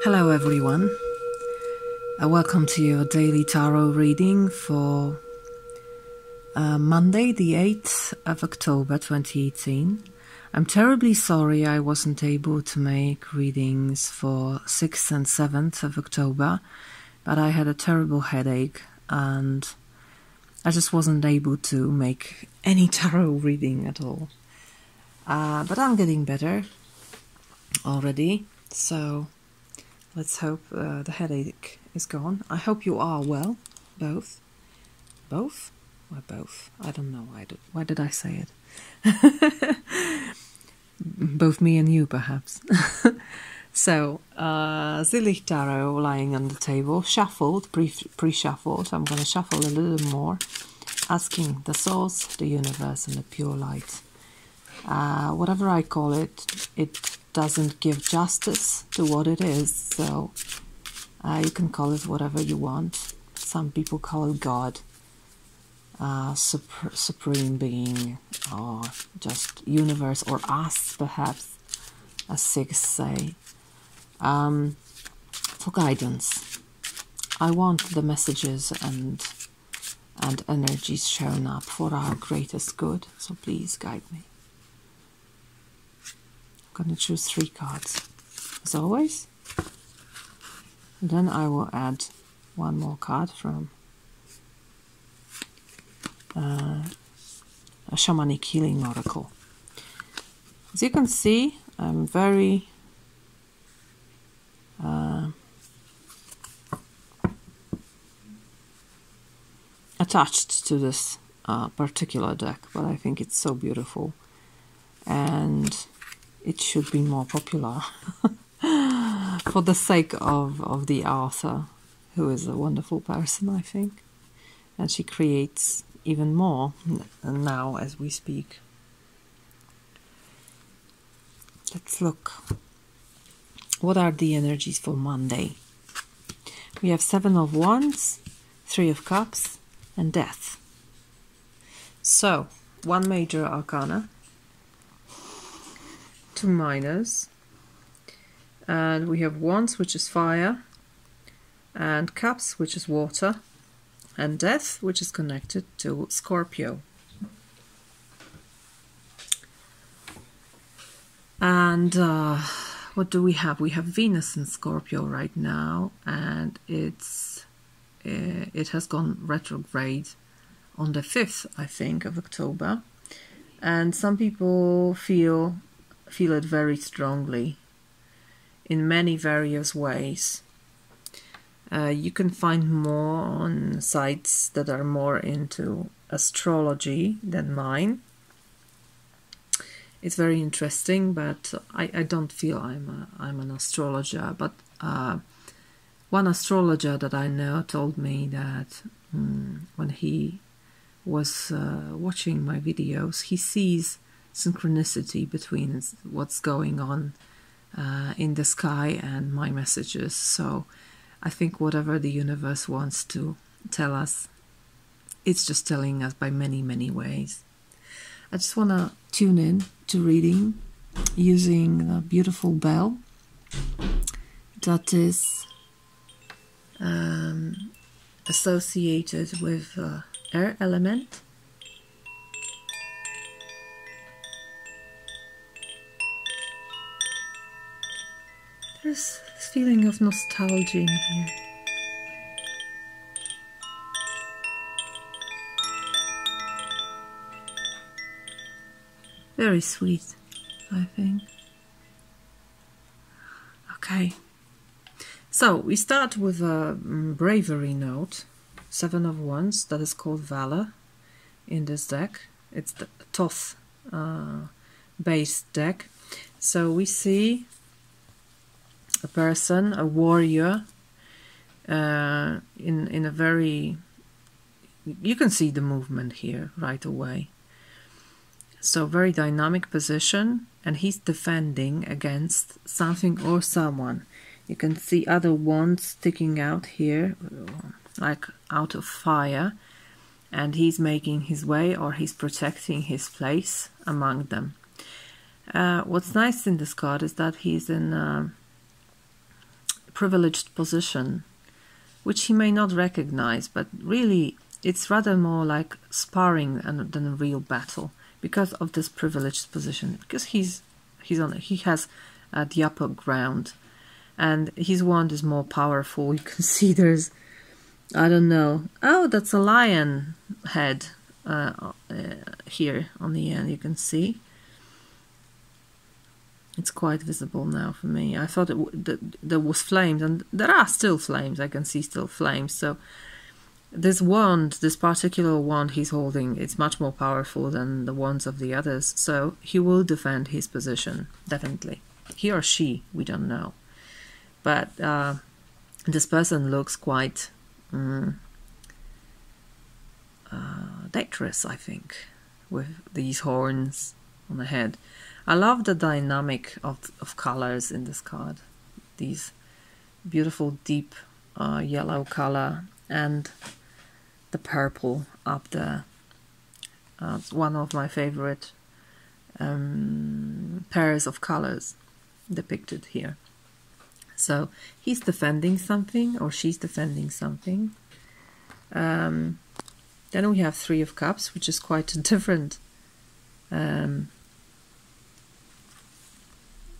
Hello everyone, welcome to your daily tarot reading for Monday the 8th of October 2018. I'm terribly sorry I wasn't able to make readings for 6th and 7th of October, but I had a terrible headache and I just wasn't able to make any tarot reading at all. But I'm getting better already, so let's hope the headache is gone. I hope you are well, both. Both? Why both? I don't know. Why did I say it? Both me and you, perhaps. So, Zillich Tarot lying on the table, shuffled, pre-shuffled. I'm going to shuffle a little more, asking the source, the universe, and the pure light. Whatever I call it, it doesn't give justice to what it is, so you can call it whatever you want. Some people call it God, supreme being, or just universe, or us, perhaps, as Sikhs say, for guidance. I want the messages and energies shown up for our greatest good, so please guide me. I'm going to choose 3 cards, as always. And then I will add one more card from a shamanic healing oracle. As you can see, I'm very attached to this particular deck, but I think it's so beautiful and it should be more popular for the sake of the author, who is a wonderful person, I think, and she creates even more now as we speak. Let's look. What are the energies for Monday? We have 7 of Wands, 3 of Cups, and Death. So, 1 major arcana, 2 minors, and we have Wands, which is fire, and Cups, which is water, and Death, which is connected to Scorpio. And what do we have? We have Venus in Scorpio right now, and it has gone retrograde on the 5th, I think, of October, and some people feel it very strongly in many various ways. You can find more on sites that are more into astrology than mine. It's very interesting, but I don't feel I'm an astrologer. But one astrologer that I know told me that when he was watching my videos, he sees synchronicity between what's going on in the sky and my messages. So I think whatever the universe wants to tell us, it's just telling us by many ways. I just want to tune in to reading using the beautiful bell that is associated with air element. There's this feeling of nostalgia in here. Very sweet, I think. Okay. So, we start with a bravery note. 7 of Wands, that is called Valor in this deck. It's the Thoth based deck. So we see a person, a warrior, in a very... You can see the movement here right away. So very dynamic position, and he's defending against something or someone. You can see other wands sticking out here, like out of fire, and he's making his way, or he's protecting his place among them. What's nice in this card is that he's in privileged position, which he may not recognize, but really it's rather more like sparring than a real battle because of this privileged position, because he has the upper ground, and his wand is more powerful. You can see there's, I don't know, oh, that's a lion head here on the end. You can see it's quite visible now for me. I thought there was flames, and there are still flames. I can see still flames. So this wand, this particular wand he's holding, it's much more powerful than the wands of the others. So he will defend his position, definitely. He or she, we don't know. But this person looks quite dangerous, I think, with these horns on the head. I love the dynamic of colors in this card. These beautiful deep yellow color and the purple up there. It's one of my favorite pairs of colors depicted here. So he's defending something, or she's defending something. Then we have Three of Cups, which is quite a different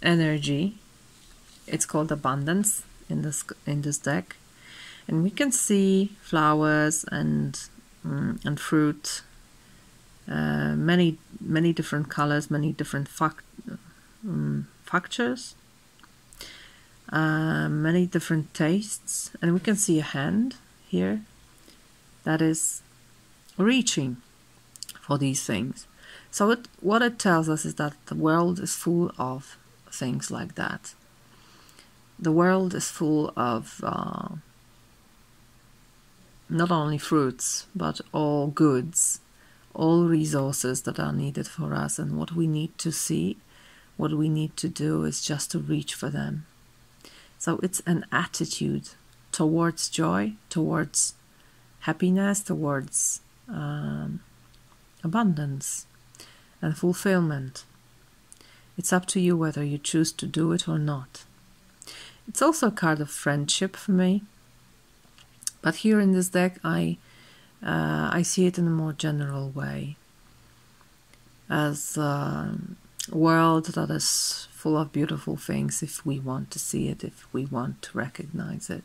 energy. It's called abundance in this deck, and we can see flowers and fruit, many different colors, many different factors, many different tastes, and we can see a hand here that is reaching for these things. So what it tells us is that the world is full of things like that. The world is full of not only fruits, but all goods, all resources that are needed for us, and what we need to see, what we need to do is just to reach for them. So it's an attitude towards joy, towards happiness, towards abundance and fulfillment. It's up to you whether you choose to do it or not. It's also a card of friendship for me, but here in this deck I see it in a more general way, as a world that is full of beautiful things if we want to see it, if we want to recognize it.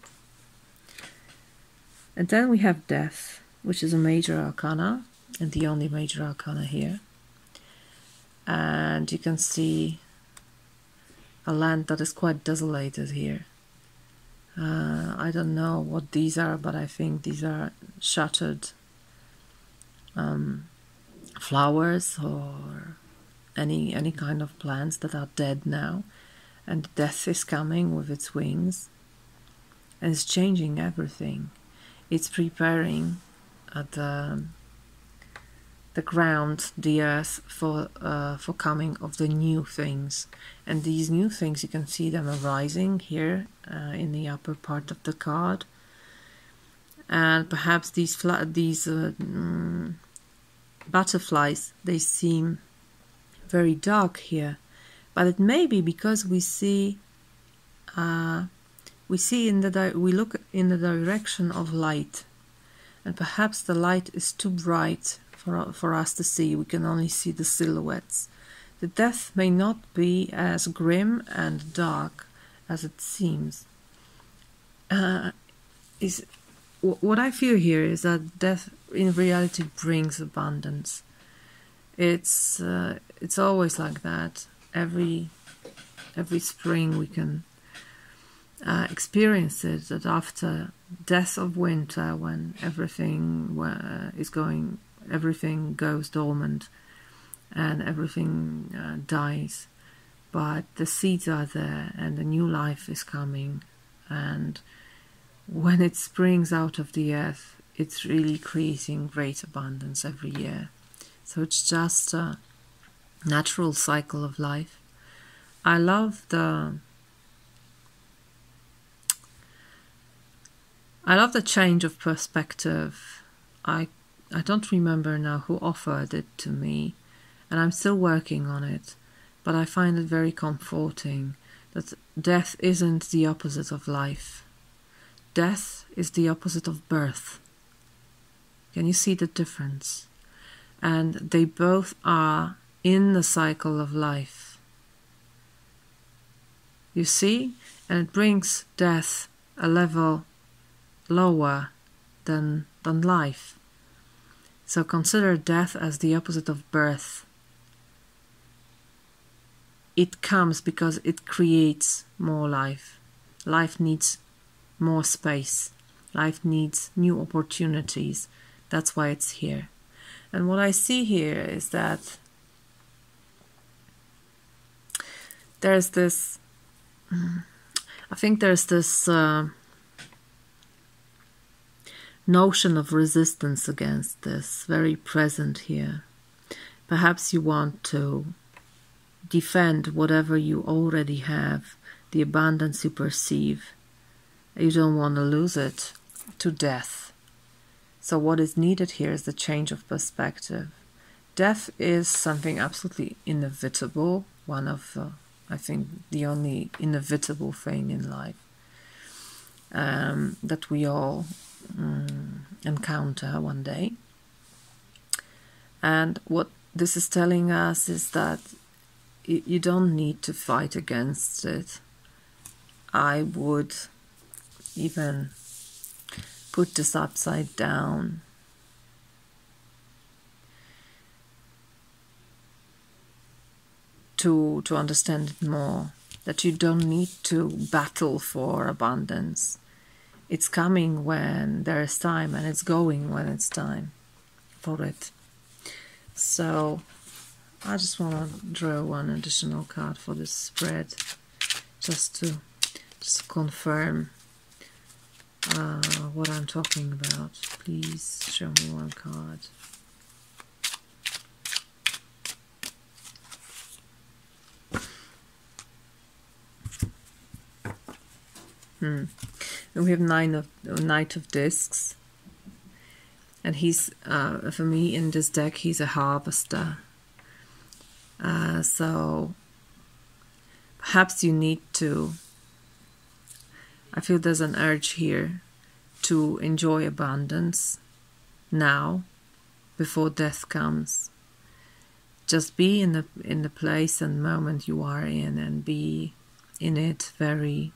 And then we have Death, which is a major arcana, and the only major arcana here. And you can see a land that is quite desolated here. I don't know what these are, but I think these are shattered flowers or any kind of plants that are dead now, and death is coming with its wings and it's changing everything. It's preparing the ground, the earth, for coming of the new things. And these new things, you can see them arising here in the upper part of the card. And perhaps these butterflies, they seem very dark here, but it may be because we look in the direction of light, and perhaps the light is too bright for us to see. We can only see the silhouettes. The death may not be as grim and dark as it seems. What I feel here is that death in reality brings abundance. It's always like that. Every spring we can experience it, that after death of winter, when everything goes dormant and everything dies, but the seeds are there and the new life is coming, and when it springs out of the earth, it's really creating great abundance every year. So it's just a natural cycle of life. I love the change of perspective. I don't remember now who offered it to me, and I'm still working on it, but I find it very comforting that death isn't the opposite of life. Death is the opposite of birth. Can you see the difference? And they both are in the cycle of life. You see? And it brings death a level lower than life. So consider death as the opposite of birth. It comes because it creates more life. Life needs more space. Life needs new opportunities. That's why it's here. And what I see here is that there's this, I think there's this notion of resistance against this, very present here. Perhaps you want to defend whatever you already have, the abundance you perceive. You don't want to lose it to death. So what is needed here is the change of perspective. Death is something absolutely inevitable, one of, I think, the only inevitable thing in life that we all encounter one day. And what this is telling us is that you don't need to fight against it. I would even put this upside down. To understand it more, that you don't need to battle for abundance. It's coming when there is time, and it's going when it's time for it. So I just want to draw one additional card for this spread, just to confirm what I'm talking about. Please show me one card. And we have Knight of Discs, and he's for me in this deck he's a harvester. So perhaps you need to, I feel there's an urge here to enjoy abundance now before death comes. Just be in the place and moment you are in, and be in it very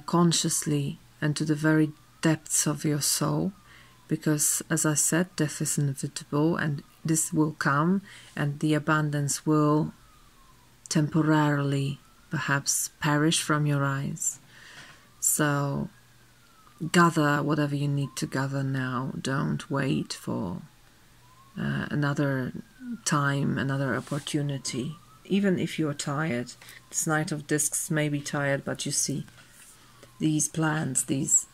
consciously and to the very depths of your soul, because as I said, death is inevitable, and this will come, and the abundance will temporarily perhaps perish from your eyes. So gather whatever you need to gather now. Don't wait for another time, another opportunity. Even if you're tired, this Knight of Discs may be tired, but you see, these plants, these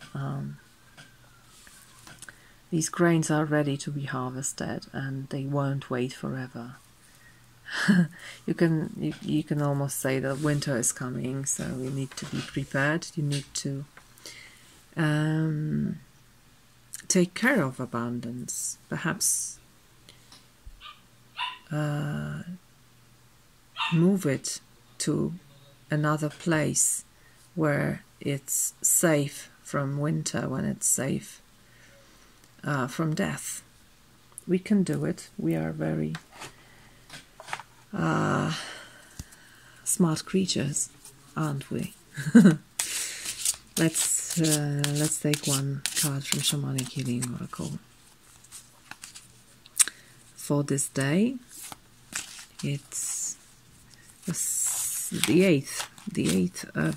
grains are ready to be harvested, and they won't wait forever. You can almost say that winter is coming, so you need to be prepared. You need to take care of abundance. Perhaps move it to another place where it's safe from winter, when it's safe from death. We can do it. We are very smart creatures, aren't we? Let's take one card from Shamanic Healing Oracle for this day. It's the 8th of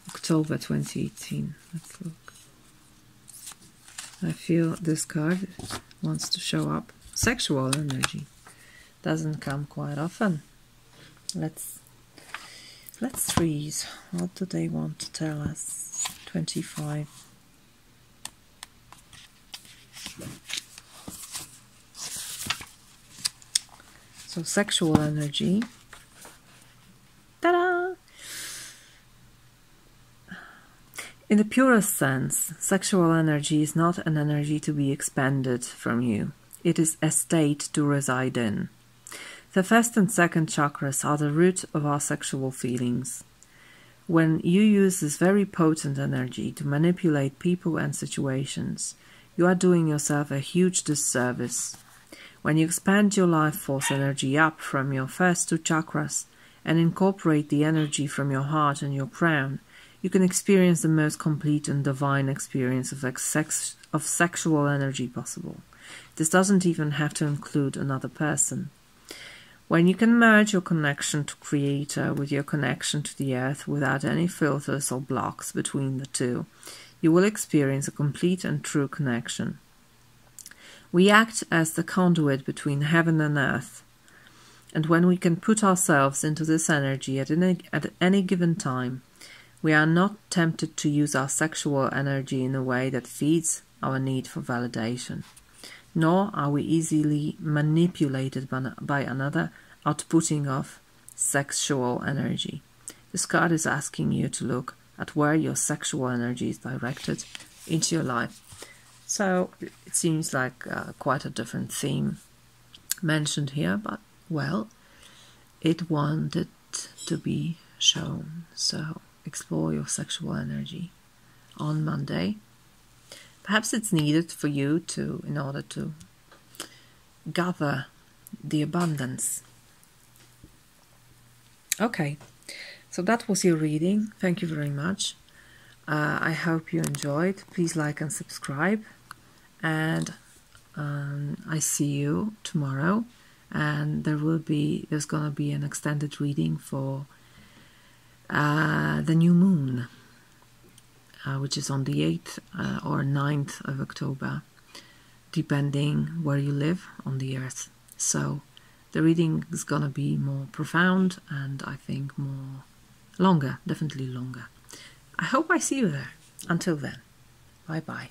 October 2018. Let's look. I feel this card wants to show up. Sexual energy doesn't come quite often. Let's read. What do they want to tell us? 25. So sexual energy. Ta-da! In the purest sense, sexual energy is not an energy to be expended from you. It is a state to reside in. The first and second chakras are the root of our sexual feelings. When you use this very potent energy to manipulate people and situations, you are doing yourself a huge disservice. When you expand your life force energy up from your first two chakras and incorporate the energy from your heart and your crown, you can experience the most complete and divine experience of sexual energy possible. This doesn't even have to include another person. When you can merge your connection to Creator with your connection to the earth without any filters or blocks between the two, you will experience a complete and true connection. We act as the conduit between heaven and earth, and when we can put ourselves into this energy at any given time, we are not tempted to use our sexual energy in a way that feeds our need for validation. Nor are we easily manipulated by another outputting of sexual energy. This card is asking you to look at where your sexual energy is directed into your life. So it seems like quite a different theme mentioned here, but well, it wanted to be shown. So explore your sexual energy on Monday. Perhaps it's needed for you in order to gather the abundance. Okay, so that was your reading. Thank you very much. I hope you enjoyed. Please like and subscribe. And I see you tomorrow. And there's gonna be an extended reading for the new moon, which is on the 8th or 9th of October, depending where you live on the earth. So the reading is going to be more profound and I think longer, definitely longer. I hope I see you there. Until then, bye-bye.